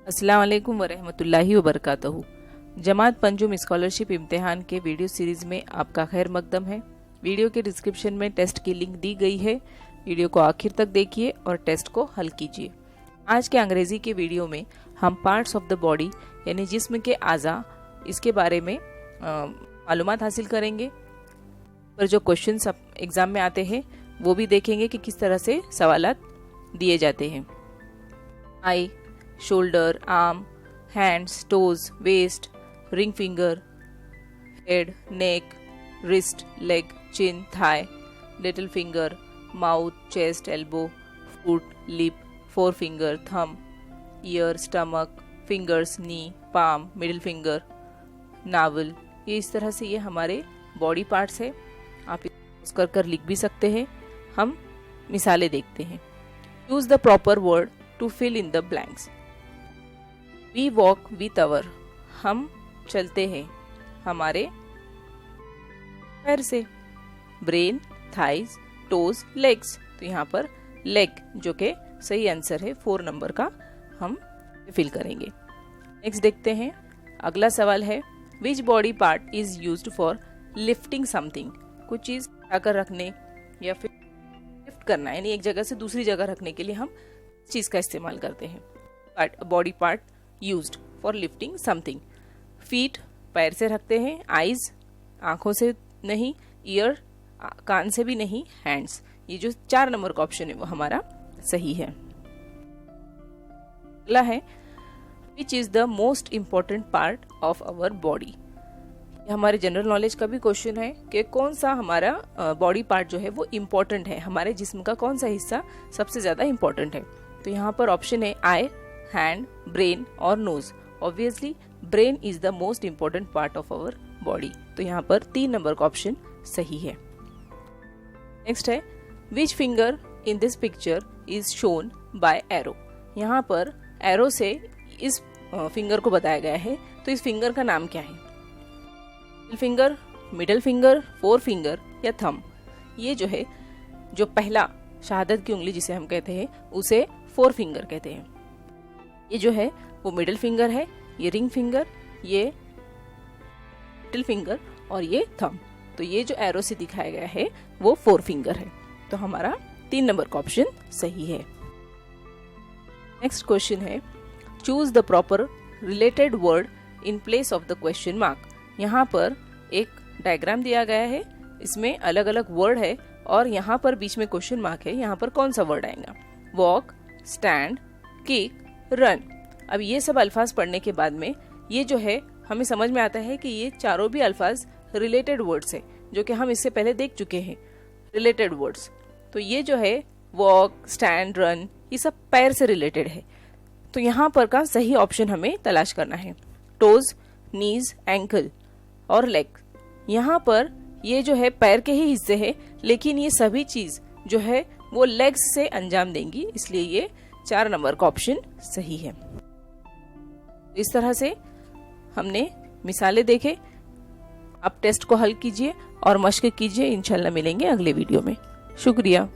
अस्सलाम वालेकुम वरहमतुल्लाहि वबरकातुहू। जमात पंजुम स्कॉलरशिप इम्तिहान के वीडियो सीरीज में आपका खैर मकदम है। वीडियो के डिस्क्रिप्शन में टेस्ट की लिंक दी गई है। वीडियो को आखिर तक देखिए और टेस्ट को हल कीजिए। आज के अंग्रेजी के वीडियो में हम पार्ट्स ऑफ द बॉडी यानी जिस्म के आज़ा इसके बारे में मालूमात हासिल करेंगे। पर जो क्वेश्चन एग्जाम में आते हैं वो भी देखेंगे कि किस तरह से सवालात दिए जाते हैं। Eye, shoulder, arm, hands, toes, waist, ring finger, head, neck, wrist, leg, chin, thigh, little finger, mouth, chest, elbow, foot, lip, forefinger, thumb, ear, stomach, fingers, knee, palm, middle finger, navel. ये इस तरह से ये हमारे body parts है। आप इसको कर लिख भी सकते हैं। हम मिसालें देखते हैं। Use the proper word to fill in the blanks. We walk with our, हम चलते हैं हमारे पैर से। ब्रेन, थाइज, टोज, लेग्स, तो यहाँ पर लेग जो कि सही आंसर है 4 नंबर का हम फिल करेंगे। नेक्स्ट देखते हैं। अगला सवाल है which body part is used for lifting something. कुछ चीज उठाकर रखने या फिर लिफ्ट करना यानी एक जगह से दूसरी जगह रखने के लिए हम चीज का इस्तेमाल करते हैं। Body part used for lifting something. Feet, पैर से रखते हैं। आईज, आंखों से नहीं। ईयर, कान से भी नहीं। हैंड्स, ये जो 4 नंबर का ऑप्शन है वो हमारा सही है। अगला है which is the most important part of our body. हमारे जनरल नॉलेज का भी क्वेश्चन है कि कौन सा हमारा बॉडी पार्ट जो है वो इम्पोर्टेंट है, हमारे जिस्म का कौन सा हिस्सा सबसे ज्यादा इम्पोर्टेंट है। तो यहाँ पर ऑप्शन है आई, हैंड, ब्रेन और nose. Obviously brain is the most important part of our body. तो यहाँ पर 3 नंबर का ऑप्शन सही है। नेक्स्ट है which finger in this picture is shown by arrow. यहाँ पर एरो से इस फिंगर को बताया गया है। तो इस फिंगर का नाम क्या है? Finger, middle finger, four finger या थंब। ये जो है जो पहला शहादत की उंगली जिसे हम कहते हैं उसे फोर फिंगर कहते हैं। ये जो है वो मिडिल फिंगर है, ये रिंग फिंगर, ये लिटिल फिंगर और ये थंब। तो ये जो एरो से दिखाया गया है वो फोर फिंगर है। तो हमारा 3 नंबर का ऑप्शन सही है। नेक्स्ट क्वेश्चन है choose the proper related word in place of the question mark. यहाँ पर एक डायग्राम दिया गया है, इसमें अलग अलग वर्ड है और यहाँ पर बीच में क्वेश्चन मार्क है। यहाँ पर कौन सा वर्ड आएगा? Walk, stand, kick, run. अब ये सब अल्फाज पढ़ने के बाद में ये जो है हमें समझ में आता है कि ये चारों भी अल्फाज रिलेटेड वर्ड्स है जो कि हम इससे पहले देख चुके हैं। रिलेटेड वर्ड्स, तो ये जो है वॉक, स्टैंड, रन, ये सब पैर से रिलेटेड है। तो यहाँ पर का सही ऑप्शन हमें तलाश करना है। टोज, नीज, एंकल और लेग। यहाँ पर ये जो है पैर के ही हिस्से है, लेकिन ये सभी चीज जो है वो लेग्स से अंजाम देंगी, इसलिए ये 4 नंबर का ऑप्शन सही है। इस तरह से हमने मिसालें देखे। आप टेस्ट को हल कीजिए और मश्क कीजिए। इंशाल्लाह मिलेंगे अगले वीडियो में। शुक्रिया।